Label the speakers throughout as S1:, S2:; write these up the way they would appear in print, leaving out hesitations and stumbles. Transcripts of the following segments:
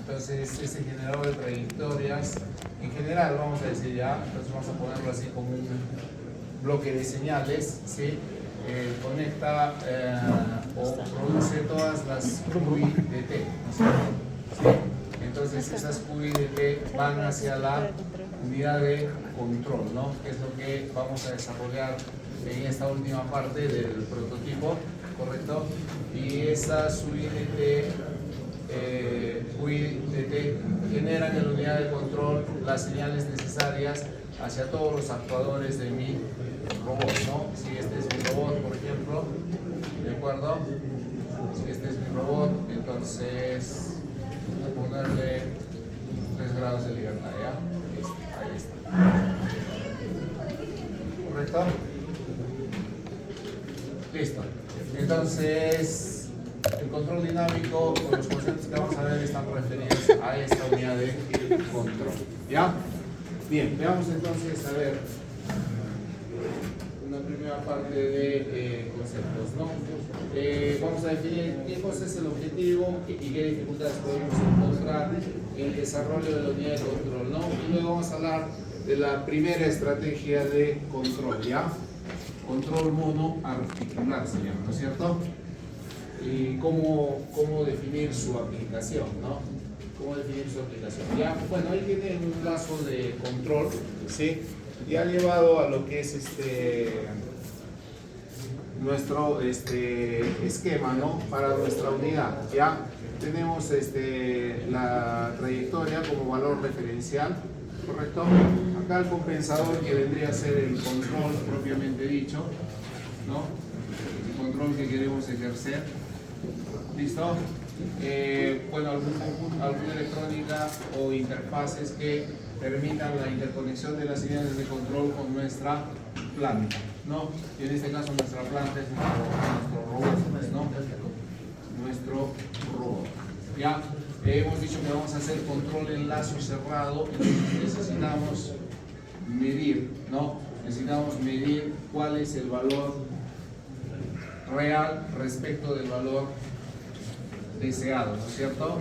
S1: Entonces, este generador de trayectorias, en general, vamos a decir ya, entonces vamos a ponerlo así como un bloque de señales, ¿sí? Conecta o produce todas las QI de T, ¿no es cierto? ¿Sí? Entonces, esas QI de T van hacia la unidad de control, ¿no? Que es lo que vamos a desarrollar en esta última parte del prototipo, ¿correcto? Y esas QI-DT generan en la unidad de control las señales necesarias hacia todos los actuadores de mi robot, ¿no? Si este es mi robot, por ejemplo, ¿de acuerdo? Si este es mi robot, entonces voy a ponerle 3 grados de libertad, ¿ya? Ahí está. ¿Correcto? Listo. Entonces, el control dinámico, los conceptos que vamos a ver están referidos a esta unidad de control. ¿Ya? Bien, veamos entonces, a ver, una primera parte de conceptos, ¿no? Vamos a definir qué cosa es el objetivo y qué dificultades podemos encontrar en el desarrollo de la unidad de control, ¿no? Y luego vamos a hablar de la primera estrategia de control, ¿ya? Control monoarticular se llama, ¿no es cierto? Y cómo definir su aplicación, ¿no? Cómo definir su aplicación. Ya, bueno, ahí tiene un lazo de control, ¿sí? Ya llevado a lo que es nuestro esquema, ¿no? Para nuestra unidad, ¿ya? Tenemos la trayectoria como valor referencial, ¿correcto? Acá el compensador, que vendría a ser el control propiamente dicho, ¿no? El control que queremos ejercer. ¿Listo? Bueno, alguna electrónica o interfaces que permitan la interconexión de las señales de control con nuestra planta, ¿no? Y en este caso nuestra planta es nuestro robot, ¿no? Nuestro robot. Ya hemos dicho que vamos a hacer control en lazo cerrado, entonces necesitamos medir, ¿no? Necesitamos medir cuál es el valor real respecto del valor deseado, ¿no es cierto?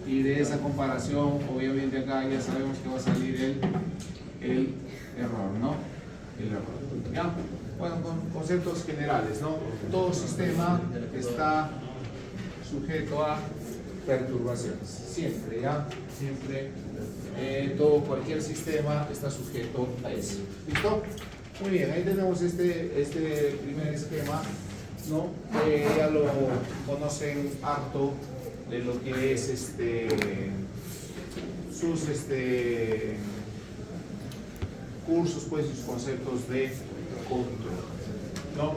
S1: Y de esa comparación, obviamente acá ya sabemos que va a salir el error, ¿no? El error. ¿Ya? Bueno, con conceptos generales, ¿no? Todo sistema está sujeto a perturbaciones, siempre, ¿ya? Siempre, cualquier sistema está sujeto a eso. ¿Listo? Muy bien, ahí tenemos este primer esquema, ¿no? Ya lo conocen harto de lo que es sus cursos, pues, sus conceptos de control, ¿no?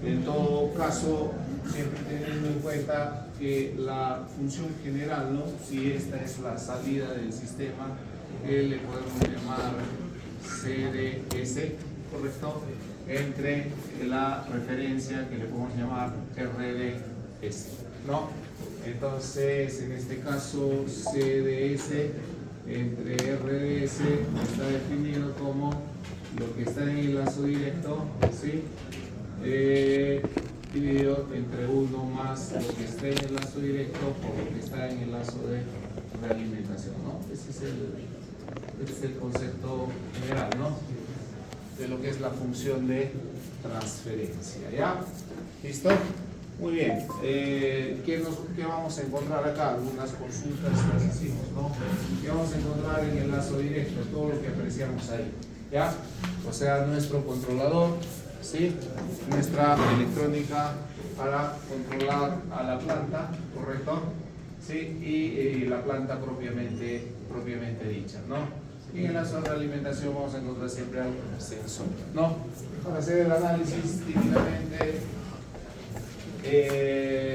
S1: En todo caso, siempre teniendo en cuenta que la función general, ¿no? Si esta es la salida del sistema, que le podemos llamar CDS, ¿correcto? Entre la referencia que le podemos llamar RDS, ¿no? Entonces, en este caso, CDS entre RDS está definido como lo que está en el lazo directo, ¿sí? Dividido entre 1 más lo que está en el lazo directo por lo que está en el lazo de realimentación, ¿no? Ese es el concepto general, ¿no? De lo que es la función de transferencia, ¿ya? ¿Listo? Muy bien. ¿Qué vamos a encontrar acá? Algunas consultas las hicimos, ¿no? ¿Qué vamos a encontrar en el lazo directo? Todo lo que apreciamos ahí, ¿ya? O sea, nuestro controlador, ¿sí? Nuestra electrónica para controlar a la planta, ¿correcto? ¿Sí? Y la planta propiamente dicha, ¿no? Y en el lazo de alimentación vamos a encontrar siempre al sensor, ¿no? Para hacer el análisis, típicamente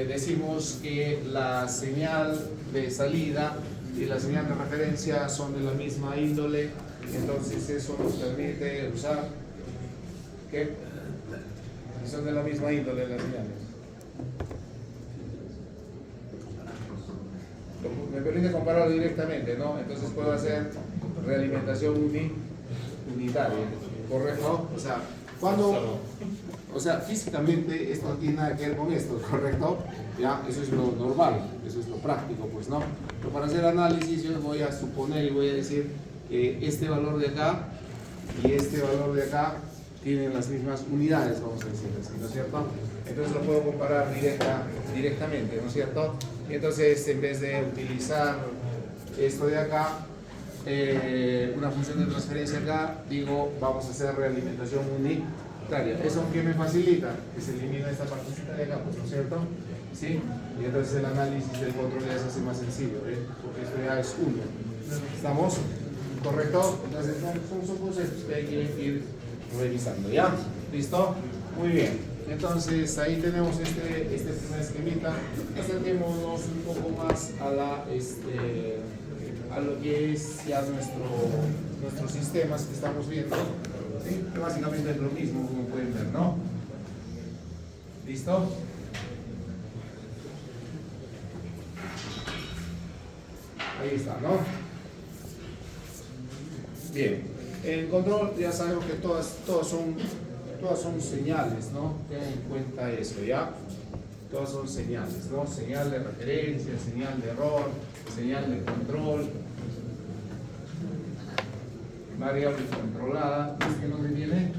S1: decimos que la señal de salida y la señal de referencia son de la misma índole, entonces eso nos permite usar, ¿qué? Son de la misma índole las señales. Me permite compararlo directamente, ¿no? Entonces puedo hacer realimentación unitaria, ¿correcto? O sea, cuando O sea, físicamente esto no tiene nada que ver con esto, ¿correcto? Ya, eso es lo normal, eso es lo práctico, pues, ¿no? Pero para hacer análisis yo voy a suponer y voy a decir que este valor de acá y este valor de acá tienen las mismas unidades, vamos a decir así, ¿no es cierto? Entonces lo puedo comparar directamente, ¿no es cierto? Y entonces, en vez de utilizar esto de acá, una función de transferencia acá, digo, vamos a hacer realimentación unitaria. ¿Eso qué me facilita? Que se elimina esta partecita de acá, pues, ¿no es cierto? ¿Sí? Y entonces el análisis del control ya se hace más sencillo, porque esto ya es 1. ¿Estamos? ¿Correcto? Entonces son conceptos que hay que ir revisando, ¿ya? ¿Listo? Muy bien. Entonces ahí tenemos este primer esquemita. Acerquémonos un poco más a lo que es ya nuestros sistemas que estamos viendo, ¿sí? Que básicamente es lo mismo, como pueden ver, ¿no? ¿Listo? Ahí está, ¿no? Bien. En control ya sabemos que todas son señales, ¿no? Tengan en cuenta eso, ¿ya? Todas son señales, ¿no? Señal de referencia, señal de error, señal de control, variable controlada. ¿Qué nombre tiene?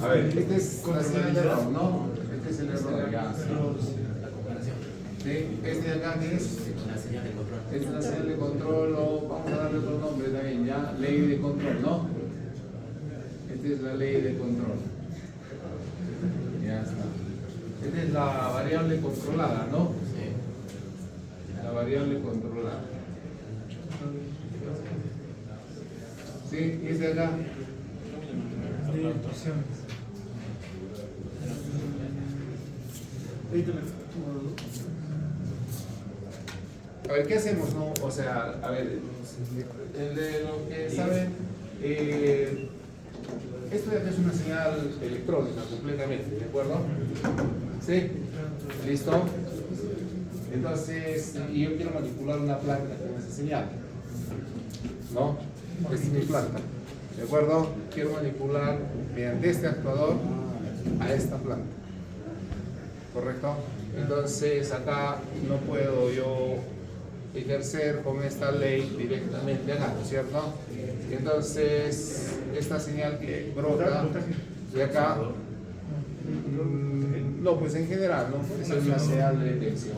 S1: A ver, este es la señal de error, ¿no? Este es el error, ya. ¿Sí? Este de acá, ¿qué es?
S2: La señal de control.
S1: Esta es la señal de control, o vamos a darle otro nombre también, ¿ya? Ley de control, ¿no? Esta es la ley de control. Ya está. Esta es la variable controlada, ¿no?
S2: Sí.
S1: La variable controlada. ¿Sí? ¿Y este de acá?
S3: De instrucciones.
S1: A ver, ¿qué hacemos, no? O sea, a ver, el de lo que saben, esto ya es una señal electrónica completamente, ¿de acuerdo? ¿Sí? ¿Listo? Entonces, y yo quiero manipular una planta con esa señal, ¿no? Esta es mi planta, ¿de acuerdo? Quiero manipular mediante este actuador a esta planta, ¿correcto? Entonces, acá no puedo yo ejercer con esta ley directamente acá, ¿no es cierto? Entonces, esta señal que brota de acá, no, pues en general, ¿no? Puede ser una señal de detección,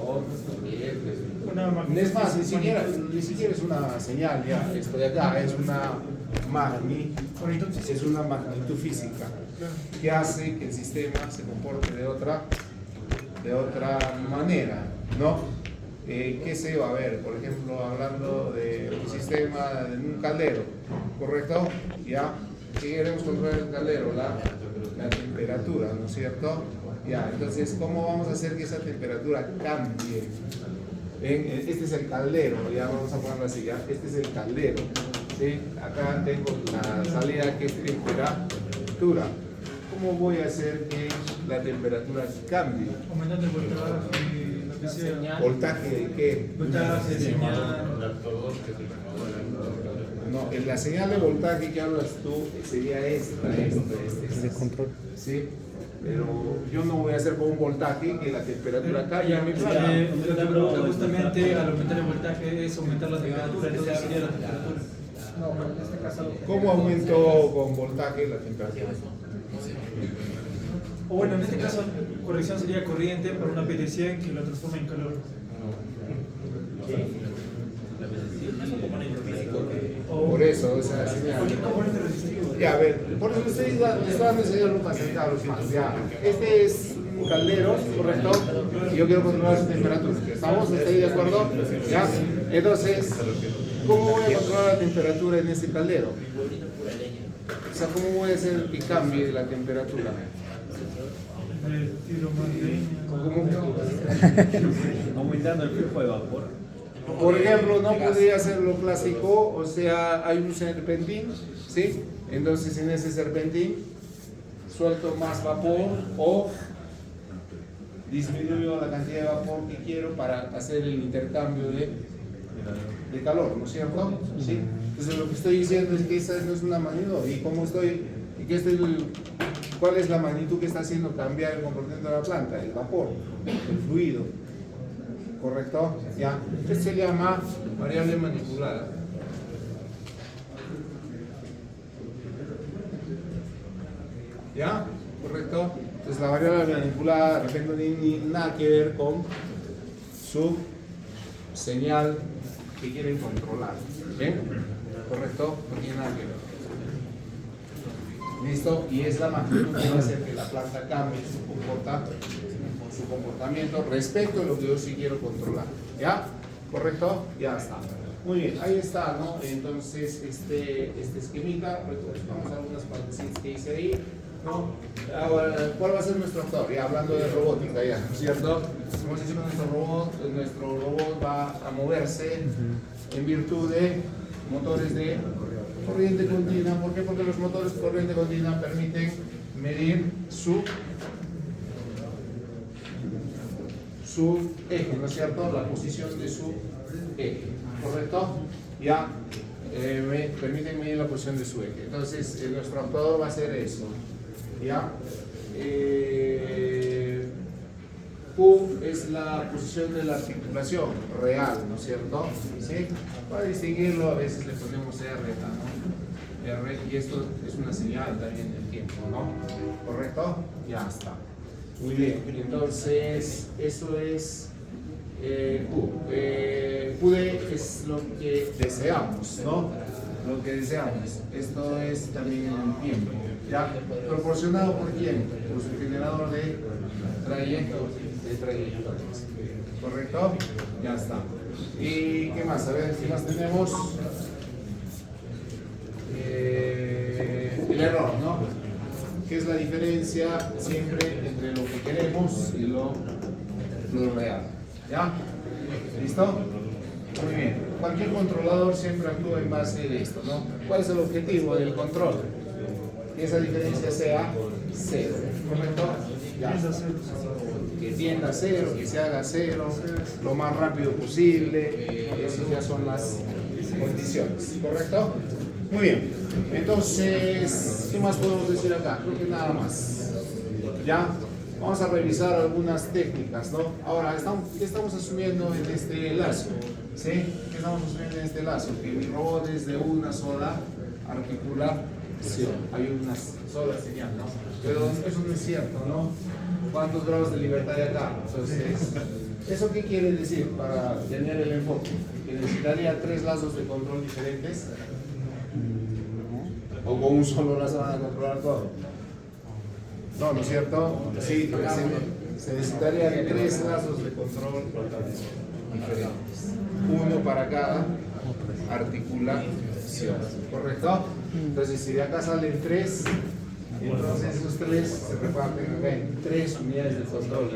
S1: es más, ni siquiera es una señal ya, esto de acá es una magnitud física que hace que el sistema se comporte de otra manera, ¿no? ¿Qué se va a ver? Por ejemplo, hablando de un sistema, de un caldero, ¿correcto? ¿Ya? ¿Qué queremos controlar el caldero? La temperatura, ¿no es cierto? Ya, entonces, ¿cómo vamos a hacer que esa temperatura cambie? Este es el caldero, ya vamos a ponerlo así, ¿ya? Este es el caldero, ¿sí? Acá tengo la salida que es temperatura. ¿Cómo voy a hacer que la temperatura cambie?
S3: Aumentando el voltaje, lo que sea.
S1: ¿Voltaje de qué?
S3: Voltaje, señal.
S1: No, en la señal de voltaje que hablas tú sería esta.
S4: De control.
S1: Sí, pero yo no voy a hacer con un voltaje que la temperatura cambie en mi planta.
S3: Lo que provoca justamente al aumentar el voltaje es aumentar la temperatura, entonces sería la temperatura. No, pero en este caso.
S1: ¿Cómo aumento con voltaje la temperatura?
S3: O bueno, en este caso, corrección sería corriente por una PT100 que lo transforma en calor.
S1: Por eso, o sea, señal.
S3: Cualquier componente resistivo.
S1: Ya, a ver, por eso les estoy dando enseñar más cerca a los más. Ya, este es un caldero, ¿correcto? Y yo quiero controlar su temperatura. ¿Estamos? ¿Estáis de acuerdo? Ya. Entonces, ¿cómo voy a controlar la temperatura en ese caldero? O sea, ¿cómo voy a hacer que cambie la temperatura?
S3: Tiro más leña.
S4: Aumentando el flujo de vapor.
S1: Por ejemplo, no podría ser lo clásico, o sea, hay un serpentín, ¿sí? Entonces en ese serpentín suelto más vapor o disminuyo la cantidad de vapor que quiero para hacer el intercambio de calor, ¿no es cierto? ¿Sí? Entonces lo que estoy diciendo es que esa no es una magnitud. ¿Y cómo estoy? ¿Cuál es la magnitud que está haciendo cambiar el comportamiento de la planta? El vapor, el fluido. ¿Correcto? ¿Ya? Esto se llama variable manipulada. ¿Ya? ¿Correcto? Entonces la variable manipulada de repente no tiene nada que ver con su señal que quieren controlar. ¿Bien? ¿Correcto? No tiene nada que ver. ¿Listo? Y es la magnitud que va a hacer que la planta cambie su comportamiento respecto a lo que yo sí quiero controlar. ¿Ya? ¿Correcto? Ya está. Muy bien, ahí está, ¿no? Entonces, este esquemita, vamos a algunas partes que hice ahí, ¿no? Ahora, ¿cuál va a ser nuestro actor? Ya hablando de robótica, ya, ¿cierto? Como se dice con nuestro robot va a moverse en virtud de motores de corriente continua. ¿Por qué? Porque los motores de corriente continua permiten medir su eje, ¿no es cierto? La posición de su eje, ¿correcto? Ya me permiten medir la posición de su eje. Entonces, nuestro actuador va a hacer eso. ¿Ya? Q es la posición de la articulación real, ¿no es cierto? ¿Sí? Para distinguirlo a veces le ponemos R, ¿no? R, y esto es una señal también del tiempo, ¿no? ¿Correcto? Ya está. Muy bien, entonces eso es Q. QD es lo que deseamos, ¿no? Lo que deseamos. Esto es también el tiempo. ¿Ya? ¿Proporcionado por quién? Por su generador de trayectorias. ¿Correcto? Ya está. ¿Y qué más? A ver, ¿qué más tenemos? El error, ¿no? ¿Qué es la diferencia siempre entre lo que queremos y lo real? ¿Ya? ¿Listo? Muy bien. Cualquier controlador siempre actúa en base de esto, ¿no? ¿Cuál es el objetivo del control? Que esa diferencia sea cero, ¿correcto? Ya. Que tienda a cero, que se haga cero, lo más rápido posible. Esas ya son las condiciones, ¿correcto? Muy bien. Entonces, ¿qué más podemos decir acá? Creo que nada más. ¿Ya? Vamos a revisar algunas técnicas, ¿no? Ahora, ¿qué estamos asumiendo en este lazo? ¿Sí? ¿Qué estamos asumiendo en este lazo? Que mi robot es de una sola articulación. Hay una sola señal, ¿no? Pero eso no es cierto, ¿no? ¿Cuántos grados de libertad hay acá? Entonces, ¿eso qué quiere decir para tener el enfoque? ¿Que necesitaría 3 lazos de control diferentes? ¿O con un solo lazo van a controlar todo? No, ¿no es cierto? Sí, se necesitarían 3 lazos de control diferentes. Uno para cada articulación. ¿Correcto? Entonces, si de acá salen 3, entonces esos 3 se reparten acá en 3 unidades de control.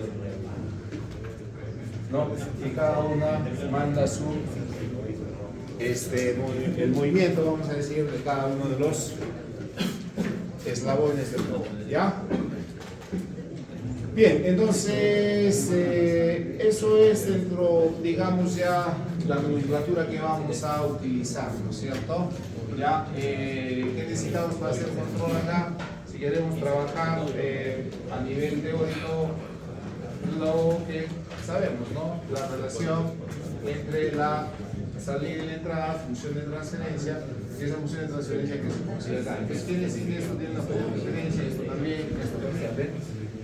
S1: ¿No? Y cada una manda el movimiento, vamos a decir, de cada uno de los eslabones del robot. ¿Ya? Bien, entonces eso es dentro, digamos, ya la nomenclatura que vamos a utilizar, ¿no es cierto? ¿Ya? ¿Qué necesitamos para hacer control acá? Si queremos trabajar a nivel teórico, lo que sabemos, ¿no? La relación entre la salida y la entrada, función de transferencia, y esa función de transferencia que se considera acá. Entonces, quiere decir que esto tiene una función de transferencia, esto también, esto también,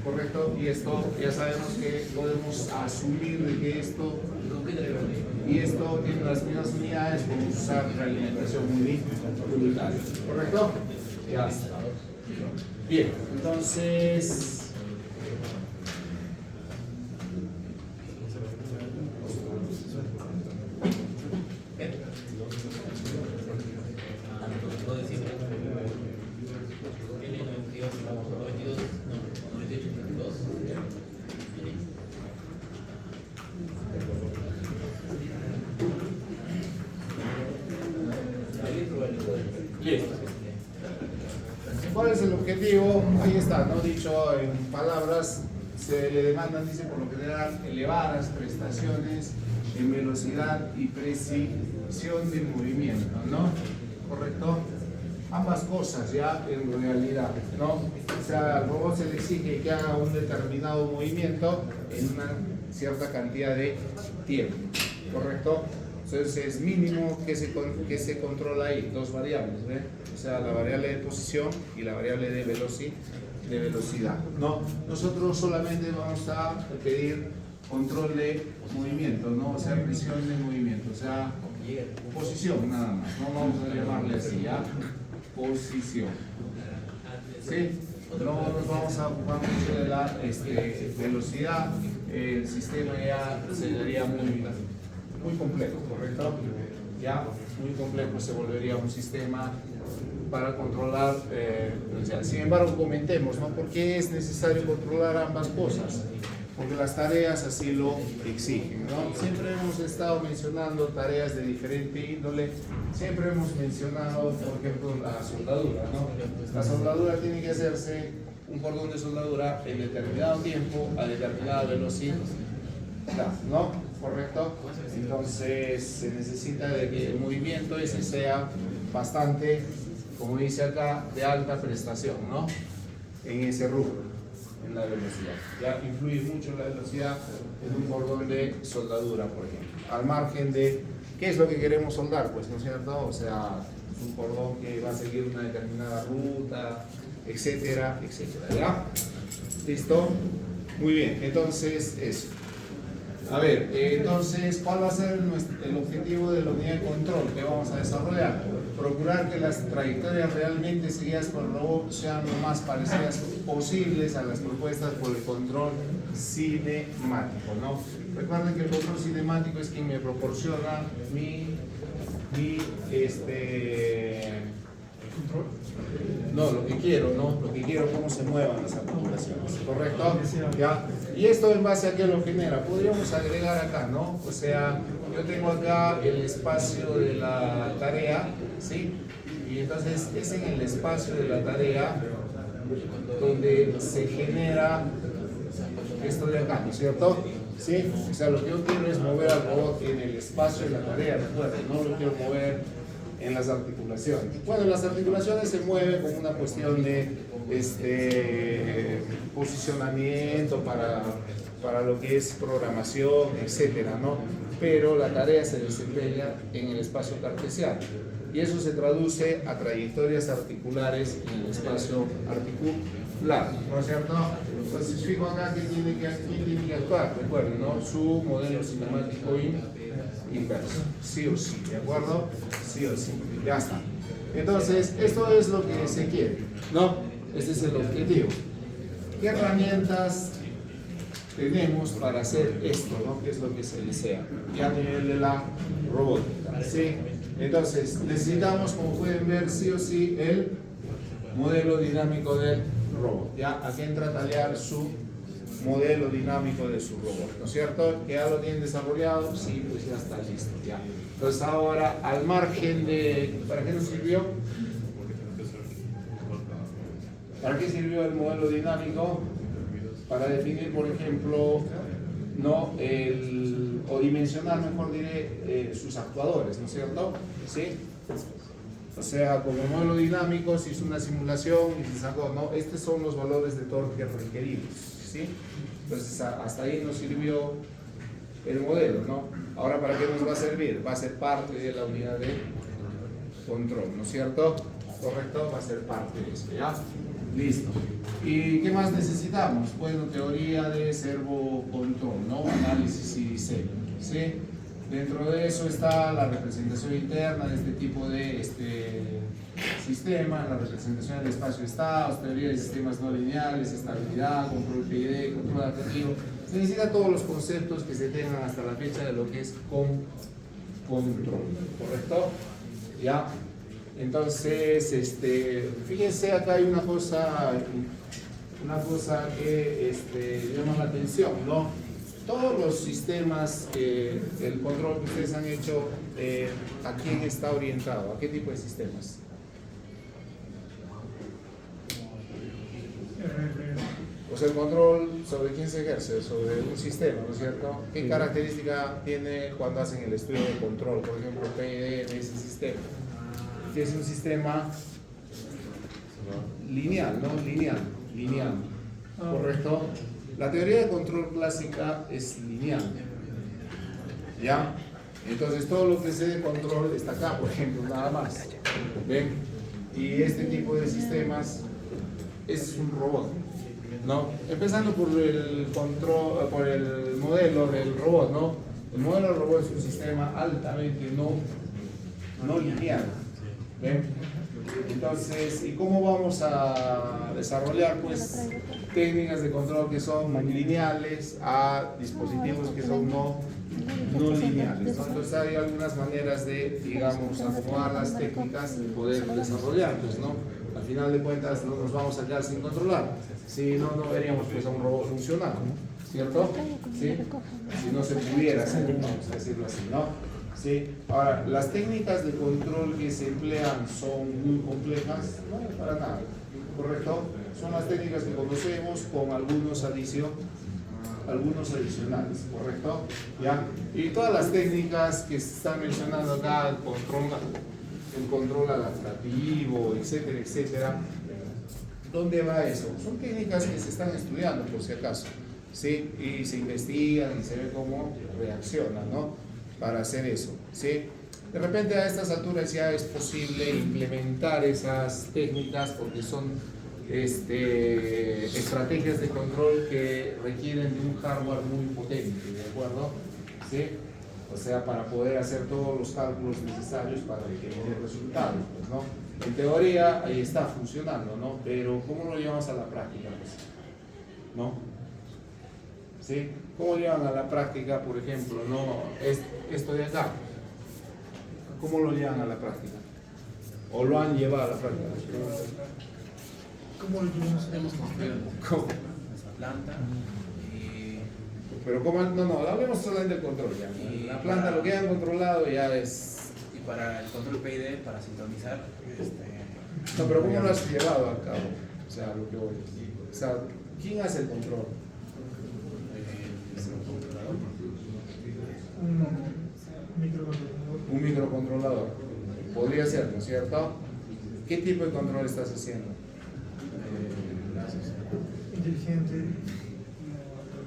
S1: ¿correcto? Y esto ya sabemos que podemos asumir de que esto y esto tiene las mismas unidades, podemos usar la alimentación unitaria, ¿correcto? Ya está. Bien, entonces ¿cuál es el objetivo? Ahí está, ¿no? Dicho en palabras se le demandan, dice, por lo general, elevadas prestaciones en velocidad y precisión de movimiento, ¿no? ¿Correcto? Ambas cosas ya en realidad, ¿no? O sea, al robot se le exige que haga un determinado movimiento en una cierta cantidad de tiempo, ¿correcto? Entonces es mínimo que se controla ahí, dos variables, ¿ve? O sea, la variable de posición y la variable de velocidad, ¿no? Nosotros solamente vamos a pedir control de movimiento, ¿no? O sea, precisión de movimiento, o sea, posición nada más, no vamos a llamarle así, ¿ya? Posición. ¿Sí? No nos vamos a ocupar mucho de la velocidad, el sistema ya sería muy complejo, ¿correcto? Ya muy complejo se volvería un sistema para controlar, sin embargo comentemos, ¿no? ¿Por qué es necesario controlar ambas cosas? Porque las tareas así lo exigen, ¿no? Siempre hemos estado mencionando tareas de diferente índole, siempre hemos mencionado, por ejemplo, la soldadura, ¿no? La soldadura tiene que hacerse un cordón de soldadura en determinado tiempo, a determinada velocidad, ¿no? ¿Correcto? Entonces se necesita de que el movimiento ese sea bastante, como dice acá, de alta prestación, ¿no? En ese rubro. En la velocidad. Ya influye mucho la velocidad en un cordón de soldadura, por ejemplo. Al margen de qué es lo que queremos soldar, pues, ¿no es cierto? O sea, un cordón que va a seguir una determinada ruta, etcétera, etcétera. ¿Ya? ¿Listo? Muy bien, entonces eso. A ver, entonces, ¿cuál va a ser el objetivo de la unidad de control que vamos a desarrollar? Procurar que las trayectorias realmente seguidas por el robot sean lo más parecidas posibles a las propuestas por el control cinemático, ¿no? Recuerden que el control cinemático es quien me proporciona no, lo que quiero, ¿no? Lo que quiero, cómo se muevan las articulaciones, ¿correcto? ¿Ya? Y esto en base a qué lo genera. Podríamos agregar acá, ¿no? O sea, yo tengo acá el espacio de la tarea, ¿sí? Y entonces es en el espacio de la tarea donde se genera esto de acá, ¿no es cierto? ¿Sí? O sea, lo que yo quiero es mover al robot en el espacio de la tarea, recuerden, no lo quiero mover en las articulaciones. Bueno, las articulaciones se mueven como una cuestión de posicionamiento para lo que es programación, etcétera, ¿no? Pero la tarea se desempeña en el espacio cartesiano y eso se traduce a trayectorias articulares en el espacio articular, ¿no es cierto? Entonces, fijo acá que tiene que actuar, recuerden, ¿no? Su modelo cinemático inverso, sí o sí, ¿de acuerdo? Sí o sí, ya está. Entonces, esto es lo que se quiere, ¿no? Este es el objetivo. ¿Qué herramientas tenemos para hacer esto, ¿no? ¿Qué es lo que se desea? Ya a nivel de la robótica, ¿sí? Entonces, necesitamos, como pueden ver, sí o sí, el modelo dinámico del robot. Ya aquí entra a talear su modelo dinámico de su robot, ¿no es cierto? ¿Que ya lo tienen desarrollado? Sí, pues ya está listo, ya. Entonces ahora, al margen de... ¿Para qué nos sirvió? ¿Para qué sirvió el modelo dinámico? Para definir, por ejemplo, ¿no? O dimensionar, mejor diré, sus actuadores, ¿no es cierto? ¿Sí? O sea, como modelo dinámico se hizo una simulación y se sacó, ¿no? Estos son los valores de torque requeridos, ¿sí? Entonces, hasta ahí nos sirvió el modelo, ¿no? Ahora, ¿para qué nos va a servir? Va a ser parte de la unidad de control, ¿no es cierto? ¿Correcto? Va a ser parte de eso, ¿ya? Listo. ¿Y qué más necesitamos? Bueno, teoría de servocontrol, ¿no? Análisis y diseño, ¿sí? Dentro de eso está la representación interna de este tipo de sistema, la representación del espacio-estado, teoría de sistemas no lineales, estabilidad, control PID, control adaptativo. Se necesitan todos los conceptos que se tengan hasta la fecha de lo que es control, ¿correcto? ¿Ya? Entonces, fíjense, acá hay una cosa que llama la atención, ¿no? Todos los sistemas, el control que ustedes han hecho, ¿a quién está orientado? ¿A qué tipo de sistemas? O el control, ¿sobre quién se ejerce? Sobre un sistema, ¿no es cierto? ¿Qué característica tiene cuando hacen el estudio de control? Por ejemplo, PID de ese sistema. Que es un sistema lineal, ¿no? Lineal. ¿Correcto? La teoría de control clásica es lineal. ¿Ya? Entonces todo lo que sé de control está acá, por ejemplo, nada más. ¿Ven? Y este tipo de sistemas es un robot, ¿no? Empezando por el control, por el modelo del robot, ¿no? El modelo del robot es un sistema altamente no lineal. ¿Ven? Entonces, ¿y cómo vamos a desarrollar pues técnicas de control que son lineales a dispositivos que son no lineales, ¿no? Entonces hay algunas maneras de, digamos, acomodar las técnicas y poder desarrollarlos, ¿no? Al final de cuentas no nos vamos a quedar sin controlar, si no, no veríamos pues a un robot funcional, ¿cierto? ¿Sí? Si no se pudiera hacer, vamos a decirlo así, ¿no? ¿Sí? Ahora, las técnicas de control que se emplean son muy complejas, no para nada, ¿correcto? Son las técnicas que conocemos con algunos adicionales, ¿correcto? ¿Ya? Y todas las técnicas que se están mencionando acá, el control adaptativo, etcétera, etcétera, ¿dónde va eso? Son técnicas que se están estudiando, por si acaso, ¿sí? Y se investigan y se ve cómo reaccionan, ¿no? Para hacer eso, ¿sí? De repente a estas alturas ya es posible implementar esas técnicas porque son estrategias de control que requieren de un hardware muy potente, ¿de acuerdo? ¿Sí? O sea, para poder hacer todos los cálculos necesarios para obtener resultados, pues, ¿no? En teoría ahí está funcionando, ¿no? Pero ¿cómo lo llevamos a la práctica, pues? ¿No? ¿Sí? ¿Cómo llevan a la práctica, por ejemplo, no esto de acá? ¿Cómo lo llevan a la práctica? ¿O lo han llevado a la práctica?
S3: ¿Cómo lo llevamos?
S2: Hemos construido
S1: ¿Cómo?
S2: nuestra planta y
S1: Pero ¿cómo? No, hablemos solamente del control ya. La planta lo que han controlado ya es...
S2: para el control PID, para sintonizar,
S1: No, pero ¿cómo lo has llevado a cabo? O sea, lo que voy. O sea, ¿quién hace el control?
S2: microcontrolador.
S3: Microcontrolador.
S1: Un microcontrolador. Podría ser, ¿no es cierto? ¿Qué tipo de control estás haciendo?
S3: Inteligente.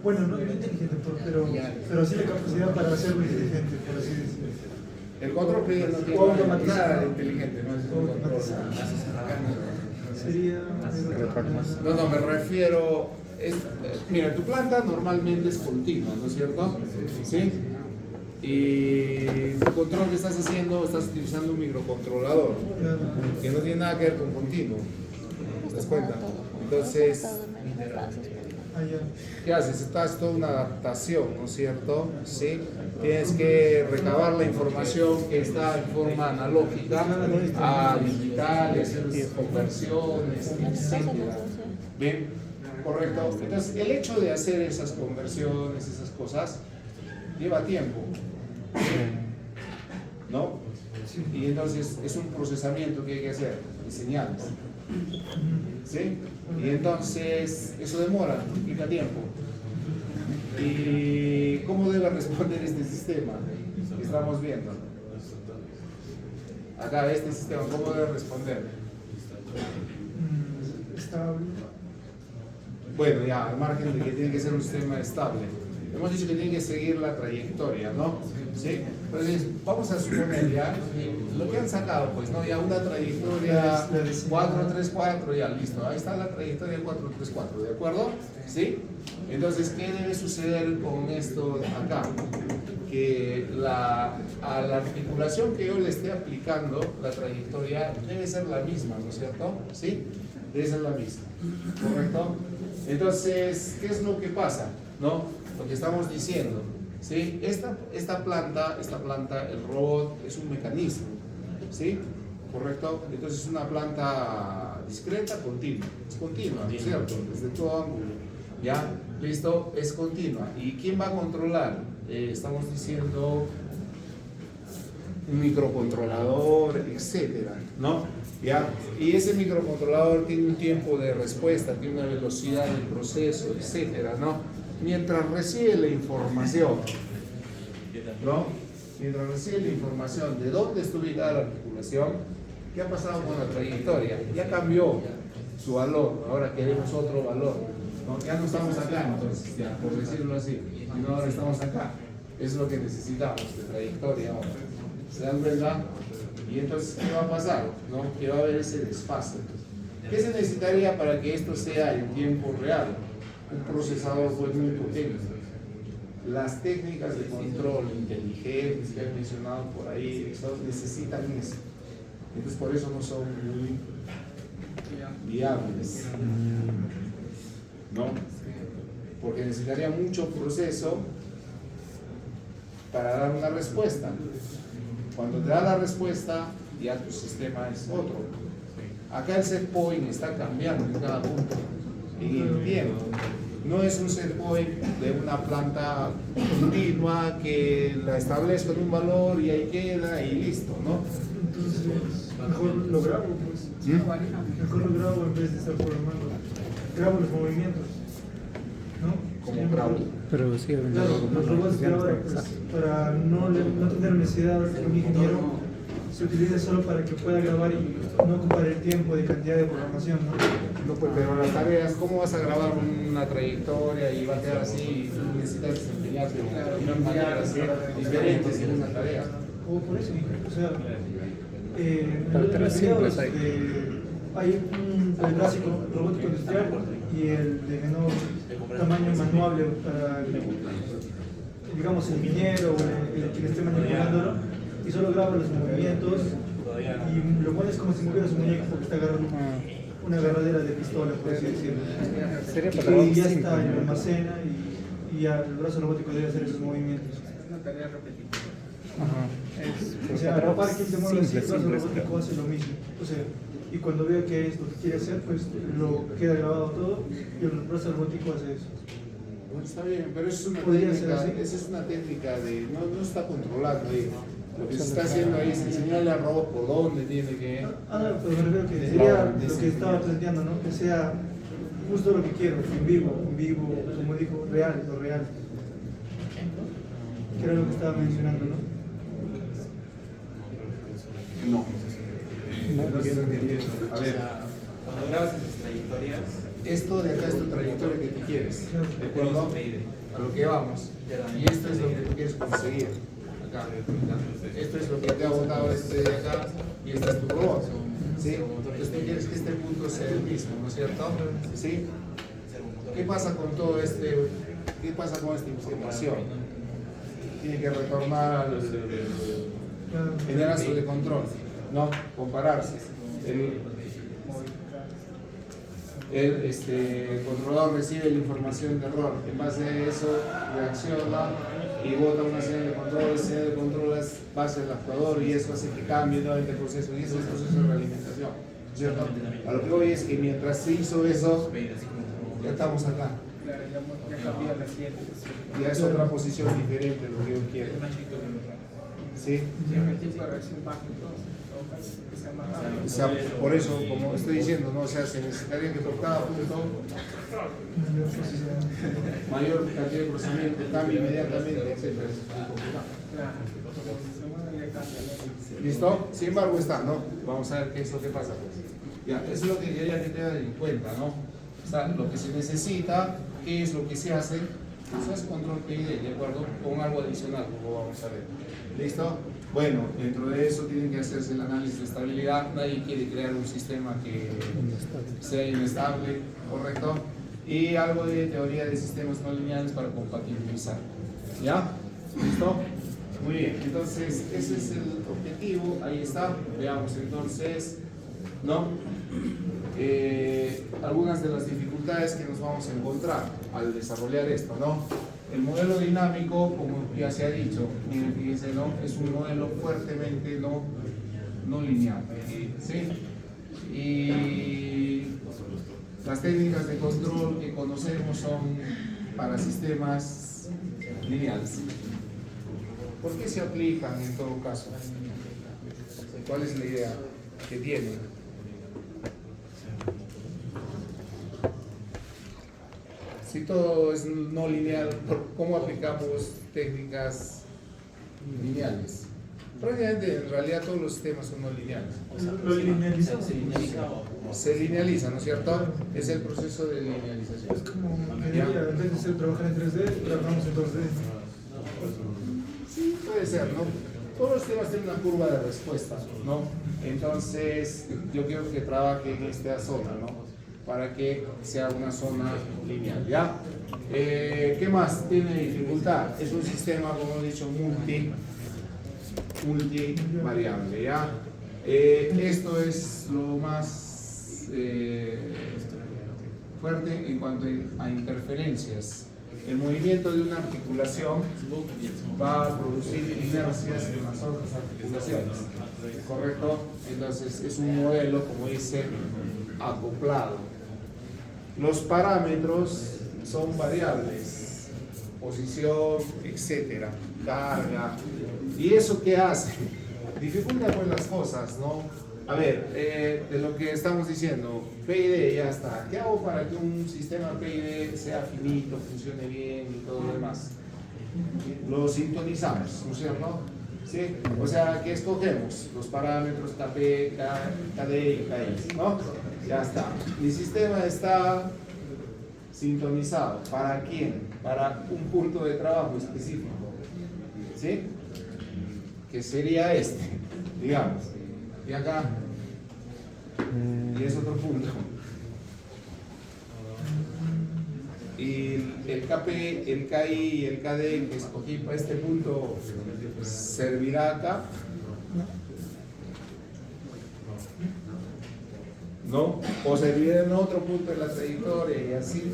S3: Bueno, no inteligente, pero sí la capacidad para hacerlo inteligente, por así decirlo.
S1: El control PID no tiene nada de inteligente, no es un control.
S3: Sería...
S1: No, me refiero... mira, tu planta normalmente es continua, ¿no es cierto? ¿Sí? Y tu control que estás haciendo, estás utilizando un microcontrolador que no tiene nada que ver con continuo. ¿Te das cuenta? Entonces, ¿qué haces? Estás toda una adaptación, ¿no es cierto? ¿Sí? Tienes que recabar la información que está en forma analógica a digital, hacer conversiones, etc. ¿Bien? Correcto. Entonces, el hecho de hacer esas conversiones, esas cosas, lleva tiempo, ¿no? Y entonces es un procesamiento que hay que hacer de señales, ¿sí? Y entonces eso demora, implica tiempo. ¿Y cómo debe responder este sistema que estamos viendo? Acá, este sistema, ¿cómo debe responder?
S3: Estable.
S1: Bueno, ya, al margen de que tiene que ser un sistema estable. Hemos dicho que tiene que seguir la trayectoria, ¿no? ¿Sí? Entonces, vamos a suponer ya lo que han sacado, pues, ¿no? Ya una trayectoria 434, ya, listo. Ahí está la trayectoria 434, ¿de acuerdo? ¿Sí? Entonces, ¿qué debe suceder con esto acá? Que a la articulación que yo le esté aplicando, la trayectoria debe ser la misma, ¿no es cierto? ¿Sí? Debe ser la misma, ¿correcto? Entonces, ¿qué es lo que pasa? ¿No? Lo que estamos diciendo, ¿sí? Esta planta, el robot, es un mecanismo, ¿sí? ¿Correcto? Entonces es una planta discreta, continua. Es continua, ¿no es cierto? Desde todo ángulo. ¿Ya? ¿Listo? Es continua. ¿Y quién va a controlar? Estamos diciendo un microcontrolador, etcétera, ¿no? ¿Ya? Y ese microcontrolador tiene un tiempo de respuesta, tiene una velocidad del proceso, etcétera, ¿no? Mientras recibe la información, ¿no? Mientras recibe la información de dónde está ubicada la articulación, ¿qué ha pasado con la trayectoria? Ya cambió su valor, ahora queremos otro valor, ¿no? Ya no estamos acá, entonces, ya, por decirlo así, sino ahora estamos acá. Es lo que necesitamos de trayectoria ahora. ¿Se dan cuenta? Y entonces, ¿qué va a pasar? ¿No? Que va a haber ese desfase. ¿Qué se necesitaría para que esto sea en tiempo real? Un procesador pues, muy potente. Las técnicas de control inteligentes que han mencionado por ahí, necesitan eso. Entonces, por eso no son muy viables. ¿No? Porque necesitaría mucho proceso para dar una respuesta. Cuando te da la respuesta, ya tu sistema es otro. Acá el set point está cambiando en cada punto, en el tiempo. No es un set point de una planta continua que la establezco en un valor y ahí queda y listo, ¿no?
S3: Entonces, mejor lo grabo, pues. Mejor lo grabo en vez de estar programando. Grabo los movimientos, ¿no?
S1: Como grabo.
S4: Pero sí,
S3: Claro, los robots de ahora, pues, para no tener necesidad de un ingeniero, se utiliza solo para que pueda grabar y no ocupar el tiempo de cantidad de programación, ¿no?
S1: No, pues, pero las tareas, ¿cómo vas a grabar una trayectoria y va a quedar así? Y tú necesitas desempeñarte de unas maneras diferentes en una tarea.
S3: O por eso, o sea,
S4: Para tareas simples hay.
S3: hay el clásico robótico industrial y el de menor tamaño manuable para, digamos, el minero o el que esté manipulándolo, y solo graba los movimientos y lo pones como si moviera su muñeca porque está agarrando una agarradera de pistola, por así decirlo.
S4: Sería para
S3: Y ya
S4: trabajo
S3: está,
S4: simple,
S3: lo
S4: ¿no?
S3: almacena y ya el brazo robótico debe hacer esos movimientos.
S4: Ajá.
S3: O sea, a la par que él se mueve así, el brazo
S4: simple,
S3: robótico hace lo mismo. O sea, y cuando vea que es lo que quiere hacer, pues lo queda grabado todo y el brazo robótico hace eso.
S1: Bueno, está bien, pero eso es una
S3: Podría ser
S1: técnica,
S3: así.
S1: esa es una técnica de, no está controlando ahí. Lo que se está haciendo ahí es enseñarle al robot por dónde tiene que...
S3: No, pero me refiero que sería lo que estaba planteando, ¿no? Que sea justo lo que quiero, en vivo, como dijo, real, lo real. Que era lo que estaba mencionando, ¿no?
S1: No. A ver,
S2: Cuando grabas esas trayectorias,
S1: esto de acá es tu trayectoria que tú quieres, ¿de acuerdo? A lo que vamos. Y esto es lo que tú quieres conseguir. Acá. Esto es lo que te ha botado este de acá y este es tu robot. ¿Sí? Entonces tú quieres que este punto sea el mismo, ¿no es cierto? ¿Sí? ¿Qué pasa con todo este? ¿Qué pasa con esta información? Tiene que retornar al generazo de control, ¿no? Compararse. El controlador recibe la información de error, en base a eso reacciona y bota una señal de control, la señal de control es base del actuador y eso hace que cambie nuevamente el proceso y eso es el proceso de realimentación, ¿cierto? A lo que voy es que mientras se hizo eso, ya estamos acá. Ya es otra posición diferente de lo que yo quiero. ¿Sí? O sea, por eso, como estoy diciendo, ¿no? O sea, se necesitaría que por cada punto mayor cantidad de procesamiento, cambie inmediatamente, etc. ¿Listo? Sin embargo está, ¿no? Vamos a ver qué es lo que pasa. Pues. Ya, eso es lo que quería que tengan en cuenta, ¿no? O sea, lo que se necesita, qué es lo que se hace, eso es control PID, ¿de acuerdo? Con algo adicional, como vamos a ver. ¿Listo? Bueno, dentro de eso tiene que hacerse el análisis de estabilidad. Nadie quiere crear un sistema que sea inestable, ¿correcto? Y algo de teoría de sistemas no lineales para compatibilizar. ¿Ya? ¿Listo? Muy bien, entonces ese es el objetivo. Ahí está. Veamos entonces, ¿no? Algunas de las dificultades que nos vamos a encontrar al desarrollar esto, ¿no? El modelo dinámico, como ya se ha dicho, miren, fíjense, ¿no? Es un modelo fuertemente no lineal, ¿sí? Y las técnicas de control que conocemos son para sistemas lineales. ¿Por qué se aplican en todo caso? ¿Cuál es la idea que tiene? Si todo es no lineal, ¿cómo aplicamos técnicas lineales? Prácticamente, en realidad, todos los sistemas son no lineales.
S3: Lo linealizamos.
S1: Se linealiza, ¿no es cierto? Es el proceso de linealización.
S3: Es como en vez de ser trabajar en 3D, trabajamos en 2D.
S1: Sí, puede ser, ¿no? Todos los sistemas tienen una curva de respuesta, ¿no? Entonces, yo quiero que trabaje en esta zona, ¿no? Para que sea una zona lineal, ¿ya? ¿Qué más tiene dificultad? Es un sistema, como he dicho, multivariable, ¿ya? Esto es lo más fuerte en cuanto a interferencias. El movimiento de una articulación va a producir inercias en las otras articulaciones, ¿correcto? Entonces es un modelo, como dice, acoplado. Los parámetros son variables, posición, etcétera, carga. ¿Y eso qué hace? Dificulta pues las cosas, ¿no? A ver, de lo que estamos diciendo, PID ya está. ¿Qué hago para que un sistema PID sea finito, funcione bien y todo lo demás? Lo sintonizamos, ¿no es cierto? ¿Sí? O sea, ¿qué escogemos? Los parámetros KP, KD y KI, ¿no? Ya está. Mi sistema está sintonizado. ¿Para quién? Para un punto de trabajo específico. ¿Sí? Que sería este, digamos. Y acá, y es otro punto. Y el KP, el KI y el KD que escogí para este punto servirá acá. ¿No? O servirá en otro punto de la trayectoria y así.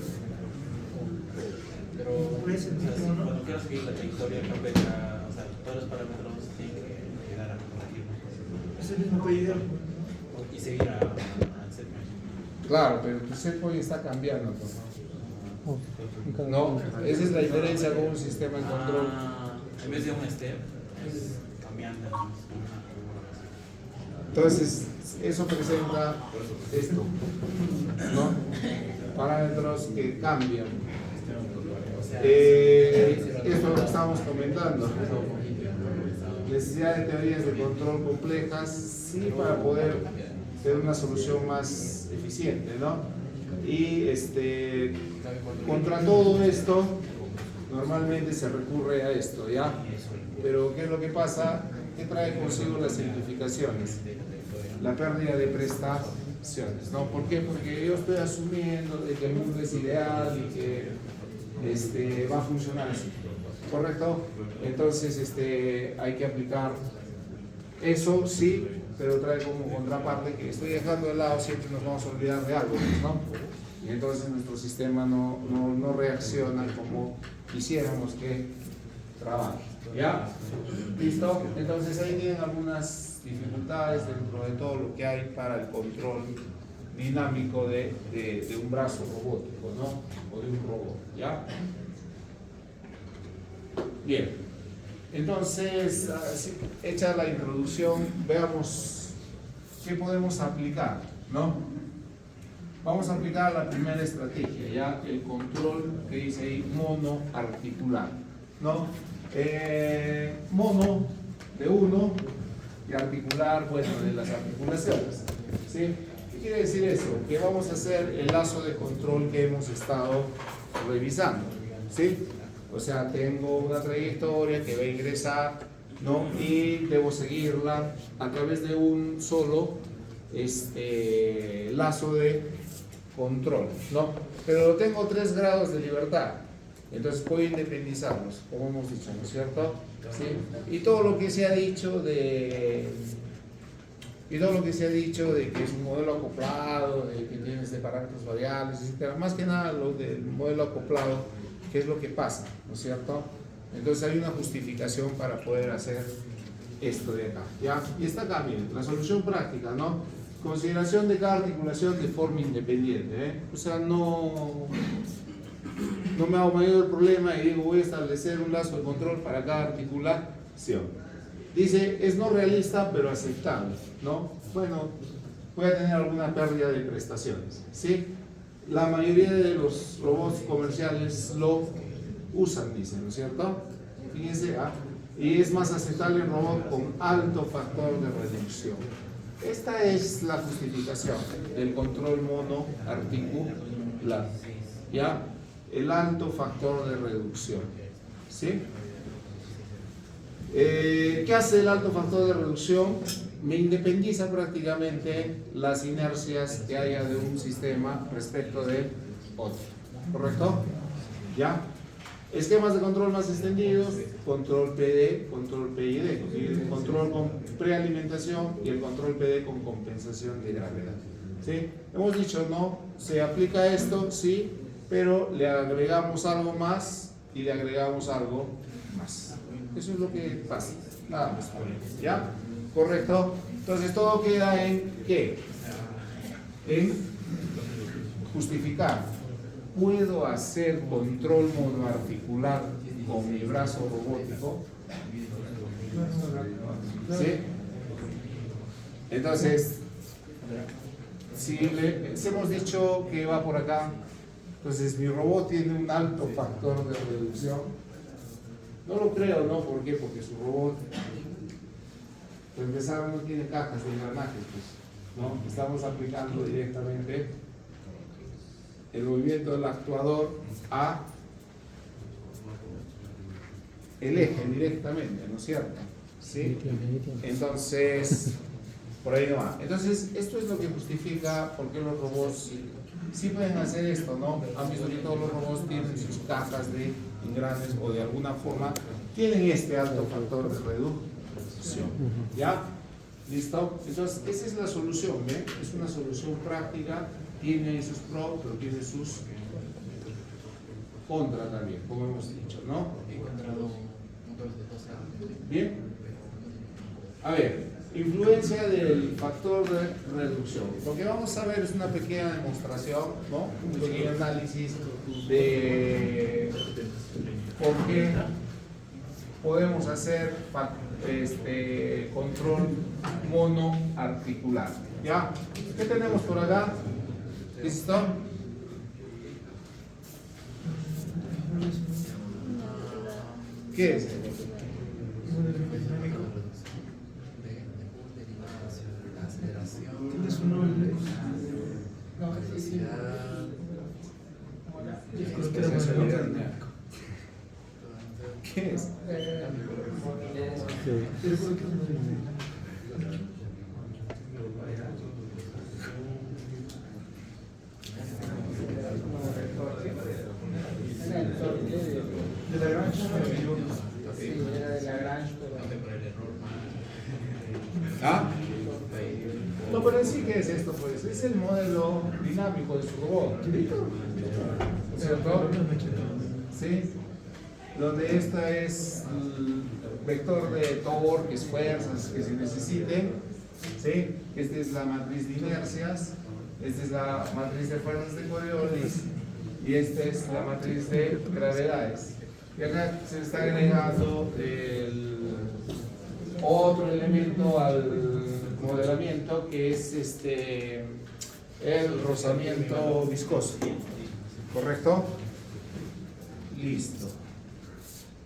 S2: Pero cuando quieras seguir la trayectoria, o sea, todos los parámetros tienen que quedar a corregir.
S3: Es el mismo PID.
S2: Y seguir al set.
S1: Claro, pero tu set point está cambiando, ¿no? Esa es la diferencia con un sistema de control.
S2: En vez de un step, es cambiando.
S1: Entonces, eso presenta esto, ¿no? Parámetros que cambian. Esto es lo que estamos comentando. Necesidad de teorías de control complejas, sí, para poder tener una solución más eficiente, ¿no? Y contra todo esto, normalmente se recurre a esto, ¿ya? Pero ¿qué es lo que pasa? ¿Qué trae consigo las simplificaciones? La pérdida de prestaciones, ¿no? ¿Por qué? Porque yo estoy asumiendo de que el mundo es ideal y que va a funcionar así, ¿correcto? Entonces hay que aplicar eso, sí, pero trae como contraparte que estoy dejando de lado, siempre nos vamos a olvidar de algo, ¿no? Y entonces nuestro sistema no reacciona como quisiéramos que trabaje. ¿Ya? ¿Listo? Entonces ahí tienen algunas dificultades dentro de todo lo que hay para el control dinámico de un brazo robótico, ¿no? O de un robot. ¿Ya? Bien. Entonces, hecha la introducción, veamos qué podemos aplicar, ¿no? Vamos a aplicar la primera estrategia, ya el control que dice ahí monoarticular, ¿no? Mono de uno y articular, bueno, de las articulaciones, ¿sí? ¿Qué quiere decir eso? Que vamos a hacer el lazo de control que hemos estado revisando, ¿sí? O sea, tengo una trayectoria que va a ingresar, ¿no? Y debo seguirla a través de un solo lazo de control, ¿no? Pero tengo 3 grados de libertad. Entonces puedo independizarlos, como hemos dicho, ¿no es cierto? ¿Sí? Y todo lo que se ha dicho de que es un modelo acoplado, de que tienes de parámetros variables, etc. Más que nada lo del modelo acoplado, ¿qué es lo que pasa? ¿No es cierto? Entonces hay una justificación para poder hacer esto de acá, ¿ya? Y está acá, miren, la solución práctica, ¿no? Consideración de cada articulación de forma independiente, ¿eh? O sea, no me hago mayor problema y digo voy a establecer un lazo de control para cada articulación. Dice, es no realista, pero aceptable, ¿no? Bueno, voy a tener alguna pérdida de prestaciones, ¿sí? La mayoría de los robots comerciales lo usan, dicen, ¿no es cierto? Fíjense, y es más aceptable el robot con alto factor de reducción. Esta es la justificación del control mono articular, ¿ya? El alto factor de reducción, ¿sí? ¿Qué hace el alto factor de reducción? Me independiza prácticamente las inercias que haya de un sistema respecto del otro, ¿correcto? ¿Ya? Esquemas de control más extendidos, control PD, control PID, el control con prealimentación y el control PD con compensación de gravedad, ¿sí? Hemos dicho, no, se aplica esto, sí, pero le agregamos algo más y le agregamos algo más. Eso es lo que pasa, nada más, ¿ya? ¿Correcto? Entonces todo queda en ¿qué? En justificar. ¿Puedo hacer control monoarticular con mi brazo robótico? ¿Sí? Entonces, si hemos dicho que va por acá, entonces mi robot tiene un alto factor de reducción. No lo creo, ¿no? ¿Por qué? Porque su robot, para empezar, no tiene cajas de engranajes, pues, ¿no? Estamos aplicando directamente el movimiento del actuador a el eje directamente, ¿no es cierto? ¿Sí? Entonces, por ahí no va. Entonces, esto es lo que justifica por qué los robots sí pueden hacer esto, ¿no? Han visto que todos los robots tienen sus cajas de engranes o de alguna forma tienen este alto factor de reducción. ¿Ya? ¿Listo? Entonces, esa es la solución, ¿ven? Es una solución práctica, tiene sus pros, pero tiene sus contras también, como hemos dicho, ¿no? Bien. A ver, influencia del factor de reducción. Lo que vamos a ver es una pequeña demostración, ¿no? Un pequeño análisis de por qué podemos hacer control monoarticular. ¿Ya? ¿Qué tenemos por acá? ¿Listo? ¿Qué es?
S3: ¿Tienes un nombre?
S1: ¿Qué es?
S3: De la granja.
S5: Sí, era de la granja,
S1: ¿Ah? No, pero en sí, ¿qué es esto? Pues es el modelo dinámico de su robot, ¿cierto? ¿Sí? Donde esta es el vector de torques, fuerzas que se necesiten, ¿sí? Esta es la matriz de inercias, esta es la matriz de fuerzas de Coriolis y esta es la matriz de gravedades. Y acá se está agregando otro elemento al modelamiento que es el rozamiento viscoso, ¿correcto? Listo.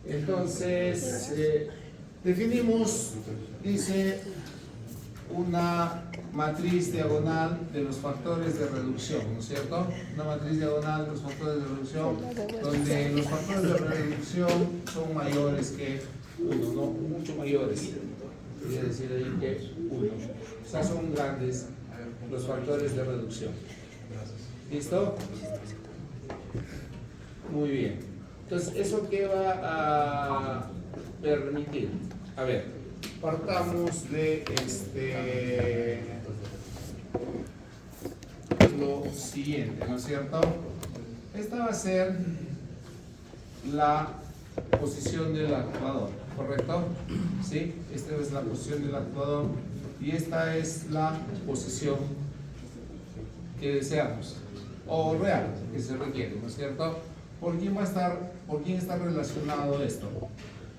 S1: Entonces definimos, dice, una matriz diagonal de los factores de reducción, ¿no es cierto? Una matriz diagonal de los factores de reducción donde los factores de reducción son mayores que 1, ¿no? Mucho mayores. Quería decir ahí que 1. O sea, son grandes los factores de reducción. ¿Listo? Muy bien. Entonces, ¿eso qué va a permitir? A ver, partamos de lo siguiente, ¿no es cierto? Esta va a ser la posición del actuador, ¿correcto? ¿Sí? Esta es la posición del actuador y esta es la posición que deseamos o real que se requiere, ¿no es cierto? ¿Por quién está relacionado esto?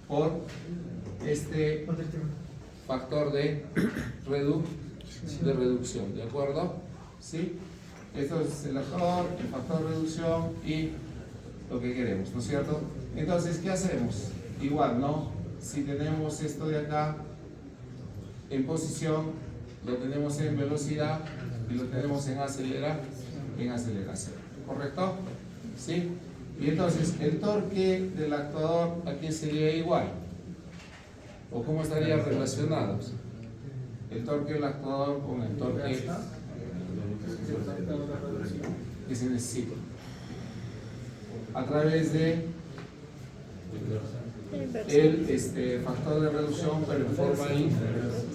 S1: Por este factor de reducción, ¿de acuerdo? ¿Sí? Esto es el factor de reducción y lo que queremos, ¿no es cierto? Entonces, ¿qué hacemos? Igual, ¿no? Si tenemos esto de acá en posición, lo tenemos en velocidad y lo tenemos en aceleración, ¿correcto? ¿Sí? Y entonces, el torque del actuador aquí sería igual. ¿O cómo estarían relacionados? El torque del actuador con el torque que se necesita a través de el factor de reducción, pero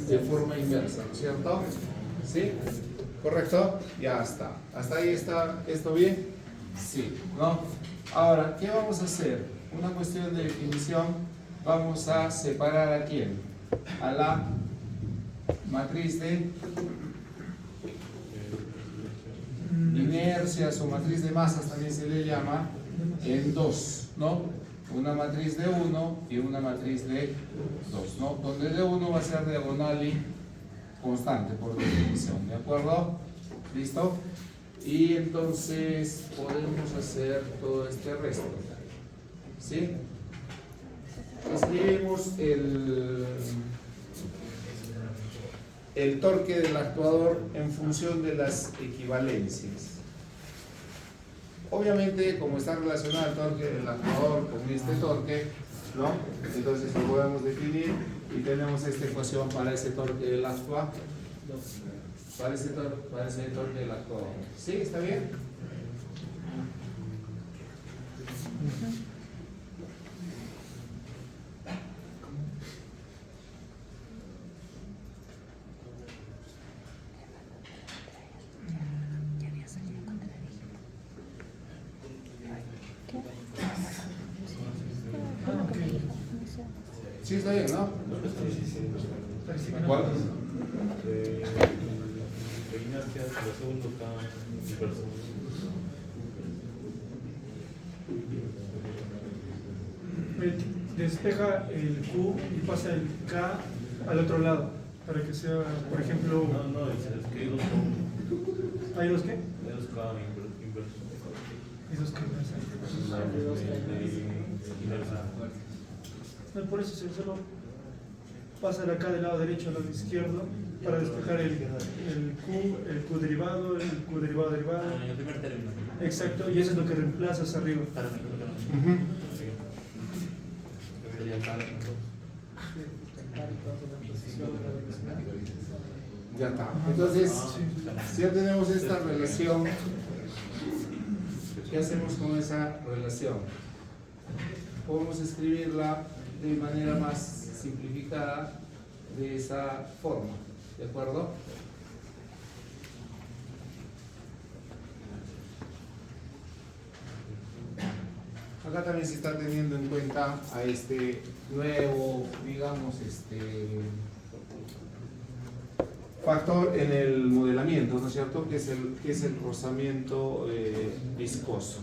S1: de forma inversa, ¿no es cierto? ¿Sí? ¿Correcto? Ya está. ¿Hasta ahí está esto bien? Sí, ¿no? Ahora, ¿qué vamos a hacer? Una cuestión de definición. Vamos a separar a quién? A la matriz de inercias o matriz de masas también se le llama en dos, ¿no? Una matriz de 1 y una matriz de 2, ¿no? Donde de 1 va a ser diagonal y constante por definición, ¿de acuerdo? ¿Listo? Y entonces podemos hacer todo este resto, ¿sí? Escribimos el torque del actuador en función de las equivalencias. Obviamente, como está relacionado el torque del actuador con este torque, ¿no? Entonces lo podemos definir y tenemos esta ecuación para ese torque del actuador. Para ese torque del actuador. ¿Sí? ¿Está bien? Sí, está bien, ¿no? ¿Cuál?
S2: De inercia, lo segundo está inverso.
S3: Despeja el Q y pasa el K al otro lado, para que sea, por ejemplo...
S2: No, es que hay dos K.
S3: ¿Hay dos qué?
S2: Hay dos K inverso.
S3: ¿Y dos qué? No, por eso se solo pasa de acá del lado derecho al lado izquierdo para despejar el Q derivado, el Q derivado derivado.
S2: En el primer término.
S3: Exacto, y eso es lo que reemplazas arriba.
S1: Ya está. Entonces, si ya tenemos esta relación, ¿qué hacemos con esa relación? Podemos escribirla de manera más simplificada de esa forma, ¿de acuerdo? Acá también se está teniendo en cuenta a este nuevo, digamos, factor en el modelamiento, ¿no es cierto? Que es el rozamiento viscoso.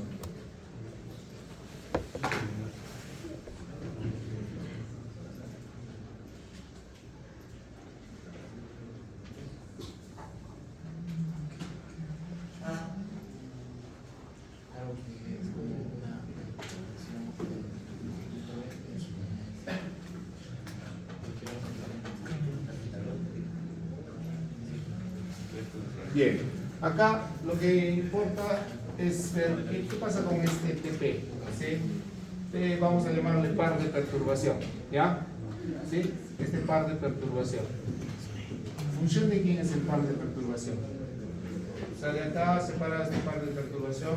S1: Bien, acá lo que importa es ver qué pasa con este TP, ¿sí? Vamos a llamarle par de perturbación, ¿ya? ¿Sí? Este par de perturbación. ¿Función de quién es el par de perturbación? O sea, de acá separa este par de perturbación,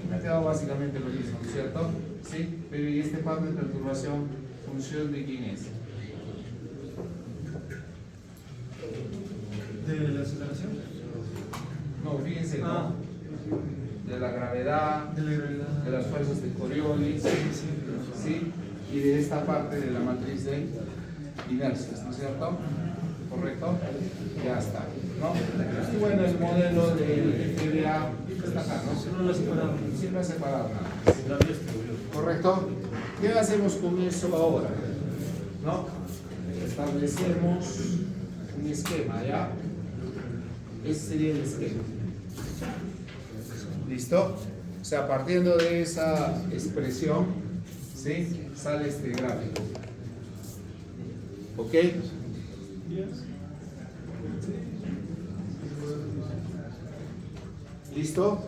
S1: me ha quedado básicamente lo mismo, ¿cierto? ¿Sí? Pero ¿y este par de perturbación, función de quién es?
S3: ¿De la aceleración?
S1: No, fíjense, ¿no? De la gravedad, de las fuerzas de Coriolis, ¿sí? Y de esta parte de la matriz de inercias, ¿no es cierto? ¿Correcto? Ya está, ¿no? Y bueno, el modelo del FBA está acá, ¿no?
S3: No lo he separado.
S1: Sí, no ha separado nada. ¿Correcto? ¿Qué hacemos con eso ahora? ¿No? establecemos un esquema, ¿ya? Ese sería el esquema. ¿Listo? O sea, partiendo de esa expresión, ¿sí? Sale este gráfico. ¿Ok? ¿Listo?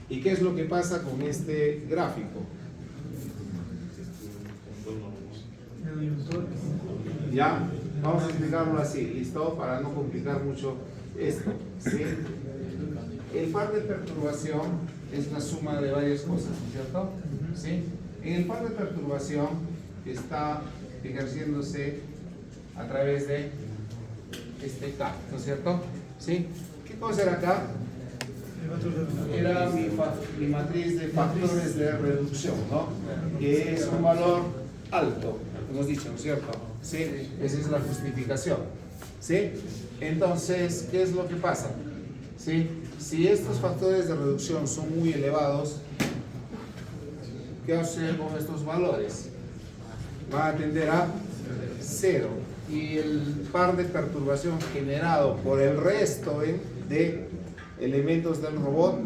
S1: ¿Y qué es lo que pasa con este gráfico? Ya, vamos a explicarlo así, ¿listo? Para no complicar mucho esto, ¿sí? El par de perturbación es la suma de varias cosas, ¿no es cierto? ¿Sí? En el par de perturbación está ejerciéndose a través de este K, ¿no es cierto? ¿Sí? ¿Qué cosa era K? Era mi matriz de factores de reducción, ¿no? Que es un valor alto, hemos dicho, ¿no es cierto? ¿Sí? Esa es la justificación, ¿sí? Entonces, ¿qué es lo que pasa? ¿Sí? Si estos factores de reducción son muy elevados, ¿qué va a suceder con estos valores? Va a tender a 0 y el par de perturbación generado por el resto de elementos del robot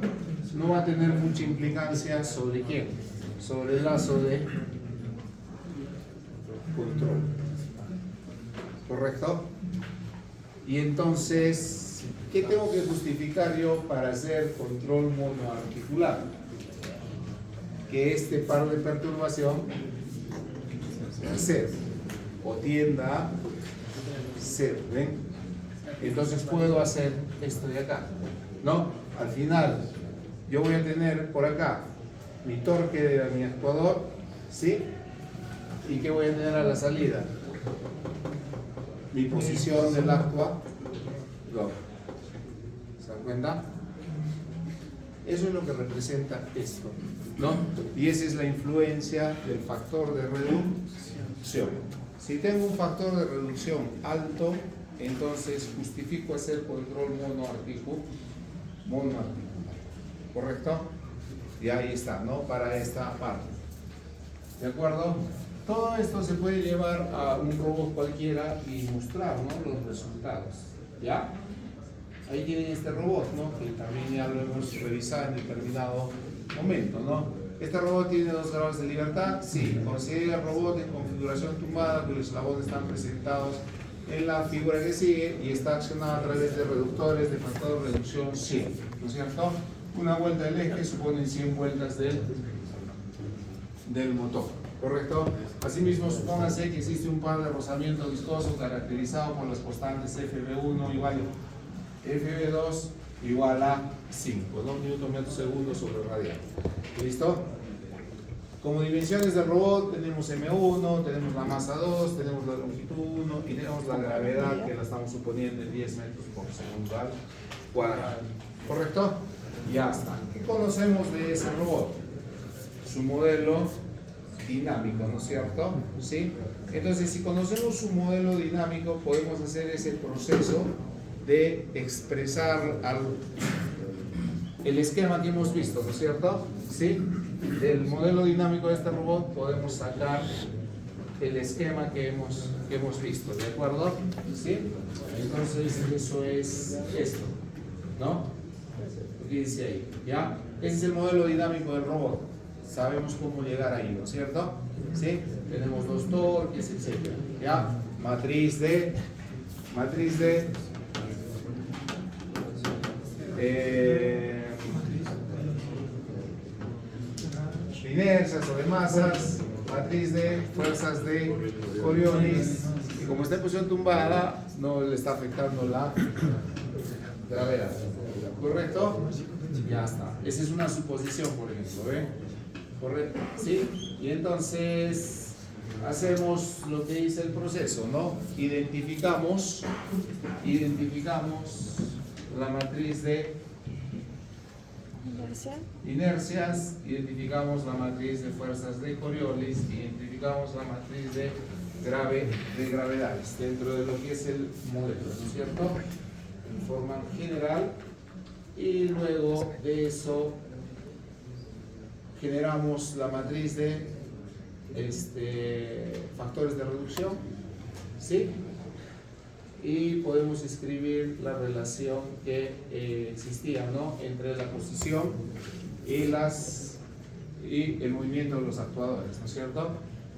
S1: no va a tener mucha implicancia sobre quién, sobre el lazo de control, ¿correcto? Y entonces, ¿qué tengo que justificar yo para hacer control monoarticular? Que este par de perturbación sea 0 o tienda a 0, ¿ven? Entonces puedo hacer esto de acá, ¿no? Al final yo voy a tener por acá mi torque de mi actuador, ¿sí? ¿Y qué voy a tener a la salida? Mi posición del actuador. ¿Se dan cuenta? Eso es lo que representa esto, ¿no? Y esa es la influencia del factor de reducción. Si tengo un factor de reducción alto, entonces justifico hacer control monoarticular, ¿correcto? Y ahí está, ¿no? Para esta parte. ¿De acuerdo? Todo esto se puede llevar a un robot cualquiera y mostrar, ¿no? Los resultados, ¿ya? Ahí tienen este robot, ¿no? Que también ya lo hemos revisado en determinado momento, ¿no? ¿Este robot tiene 2 grados de libertad? Sí. Considera el robot en configuración tumbada, cuyos eslabones están presentados en la figura que sigue y está accionado a través de reductores de factor de reducción 100, ¿no es cierto? Una vuelta del eje supone 100 vueltas del motor, ¿correcto? Asimismo, supóngase que existe un par de rozamiento viscoso caracterizado por las constantes FB1 igual a FB2 igual a 5, 2 Nm segundo sobre radial. ¿Listo? Como dimensiones del robot tenemos M1, tenemos la masa 2, tenemos la longitud 1 y tenemos la gravedad que la estamos suponiendo en 10 metros por segundo al cuadrado. ¿Correcto? Ya está. ¿Qué conocemos de ese robot? Su modelo dinámico, ¿no es cierto? ¿Sí? Entonces, si conocemos su modelo dinámico, podemos hacer ese proceso de expresar el esquema que hemos visto, ¿no es cierto? ¿Sí? Del modelo dinámico de este robot podemos sacar el esquema que hemos visto, ¿de acuerdo? ¿Sí? Entonces, eso es esto, ¿no? ¿Qué dice ahí? ¿Ya? Ese es el modelo dinámico del robot. Sabemos cómo llegar ahí, ¿no es cierto? ¿Sí? Tenemos los torques, etc. ¿Ya? Matriz de inercias o de masas, matriz de fuerzas de Coriolis, y como está en posición tumbada, no le está afectando la gravedad. ¿Correcto? Ya está. Esa es una suposición, por ejemplo, ¿eh? ¿Correcto? ¿Sí? Y entonces hacemos lo que dice el proceso, ¿no? Identificamos la matriz de inercias, identificamos la matriz de fuerzas de Coriolis, identificamos la matriz de gravedades dentro de lo que es el modelo, ¿no es cierto? En forma general, y luego de eso generamos la matriz de factores de reducción, ¿sí? Y podemos escribir la relación que existía, ¿no?, entre la posición y el movimiento de los actuadores, ¿no es cierto?,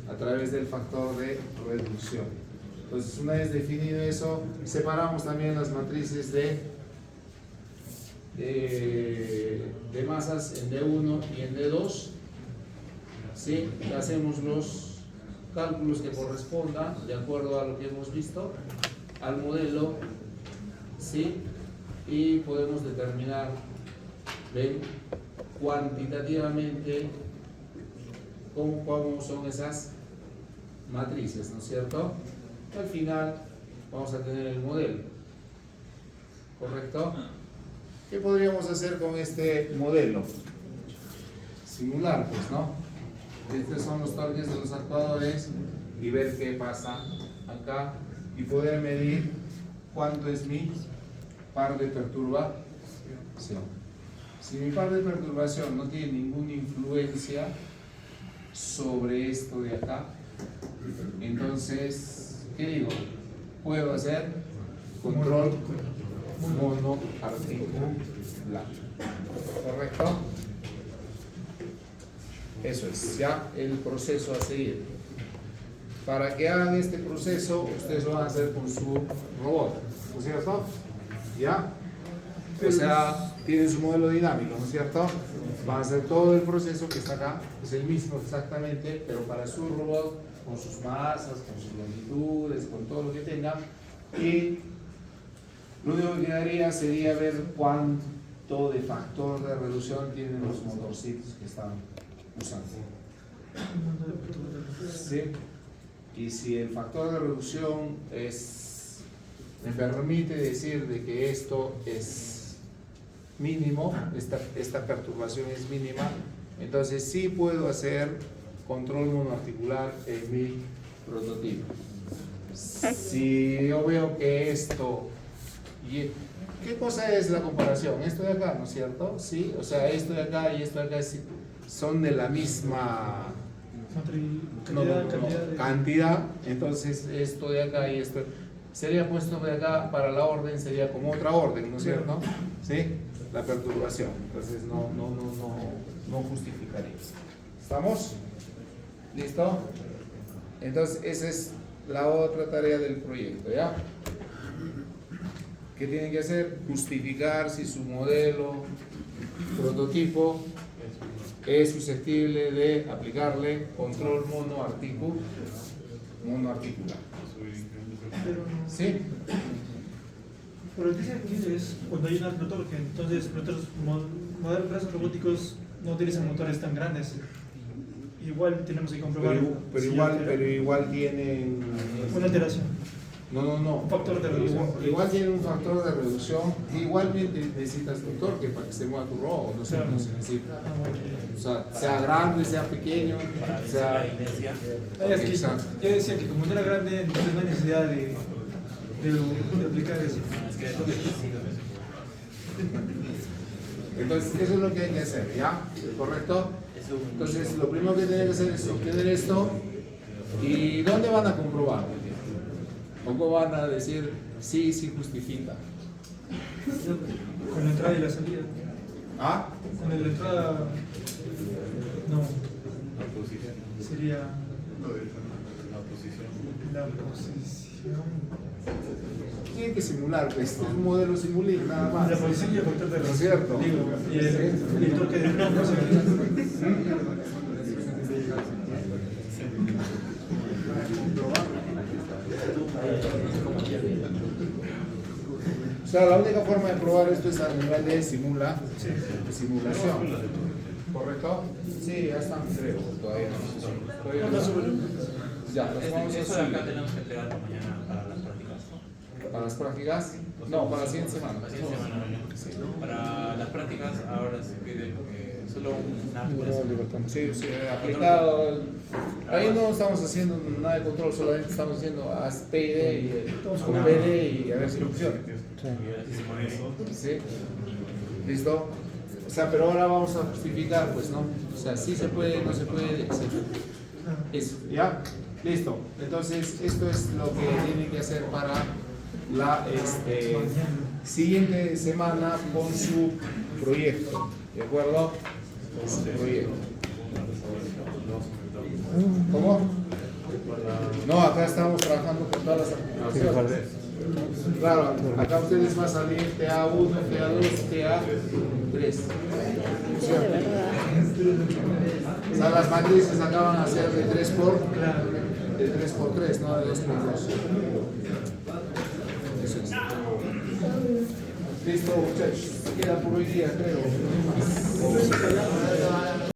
S1: a través del factor de reducción. Entonces, una vez definido eso, separamos también las matrices de masas en D1 y en D2, ¿sí? Hacemos los cálculos que correspondan de acuerdo a lo que hemos visto, al modelo, ¿sí? Y podemos determinar, ven, cuantitativamente cómo son esas matrices, ¿no es cierto? Al final vamos a tener el modelo, ¿correcto? ¿Qué podríamos hacer con este modelo? Simular, pues, ¿no? Estos son los torques de los actuadores y ver qué pasa acá y poder medir cuánto es mi par de perturbación. Si mi par de perturbación no tiene ninguna influencia sobre esto de acá, entonces, ¿qué digo? Puedo hacer control monoarticular, ¿correcto? Eso es ya el proceso a seguir. Para que hagan este proceso, ustedes lo van a hacer con su robot, ¿no es cierto? ¿Ya? O sea, tienen su modelo dinámico, ¿no es cierto? Van a hacer todo el proceso que está acá, es el mismo exactamente, pero para su robot, con sus masas, con sus longitudes, con todo lo que tenga. Y lo único que quedaría sería ver cuánto de factor de reducción tienen los motorcitos que están usando. ¿Sí? Y si el factor de reducción me permite decir de que esto es mínimo, esta perturbación es mínima, entonces sí puedo hacer control monoarticular en mi prototipo. Si yo veo que esto, ¿qué cosa es la comparación? Esto de acá, ¿no es cierto? Sí, o sea, esto de acá y esto de acá son de la misma cantidad, entonces esto de acá y esto sería puesto de acá para la orden, sería como otra orden, ¿no es cierto? ¿Sí? La perturbación, entonces no justificaría. ¿Estamos? ¿Listo? Entonces esa es la otra tarea del proyecto, ¿ya? ¿Qué tienen que hacer? Justificar si su modelo, prototipo, es susceptible de aplicarle control monoarticular. ¿Sí?
S3: Pero lo que dice aquí es cuando hay un alto torque, entonces nuestros modelos brazos robóticos no utilizan motores tan grandes. Igual tenemos que comprobar.
S1: Pero igual tienen
S3: una alteración.
S1: No.
S3: Un factor de reducción.
S1: Igual tiene un factor de reducción. Igualmente necesitas tu torque para que se mueva tu robot. No sé, no se necesita. O sea, sea grande, sea pequeño, sea.
S3: Yo decía que como no era grande, entonces no hay necesidad de aplicar eso.
S1: Entonces, eso es lo que hay que hacer, ¿ya? ¿Correcto? Entonces, lo primero que tienen que hacer es obtener esto. ¿Y dónde van a comprobar? ¿Cómo van a decir sí justifica?
S3: Con la entrada y la salida.
S1: ¿Ah?
S3: Con la entrada. No. Sería. La posición.
S1: Tienen que simular, pues, es un modelo simular, nada más.
S3: La posición y el factor de
S1: ¿No es cierto?
S3: Digo, y el torque de no se
S1: O sea, la única forma de probar esto es a nivel de simulación. ¿Correcto? Sí, ya están, creo. Todavía no. Ya, los vamos a
S2: Eso de acá
S1: subir.
S2: tenemos que entregarlo mañana para las prácticas.
S1: ¿Para las prácticas? No, para la siguiente semana.
S2: La siguiente semana.
S1: Sí.
S2: Para las prácticas ahora se pide solo una actualización.
S1: Sí, aplicado. Ahí no estamos haciendo nada de control, solamente estamos haciendo PD y PD y a ver si funciona. ¿Sí? ¿Listo? O sea, pero ahora vamos a justificar, pues, ¿no? O sea, sí se puede, no se puede, etc. Eso, ¿ya? Listo. Entonces, esto es lo que tiene que hacer para la siguiente semana con su proyecto. ¿De acuerdo? Con su proyecto. ¿Cómo? No, acá estamos trabajando con todas las aplicaciones. Claro, acá ustedes van a salir TA1, TA2, TA3. O sea, las matrices acá van a ser de 3 por 3, no de 2 por 2. Eso es. Listo, muchachos. Queda por hoy día, creo.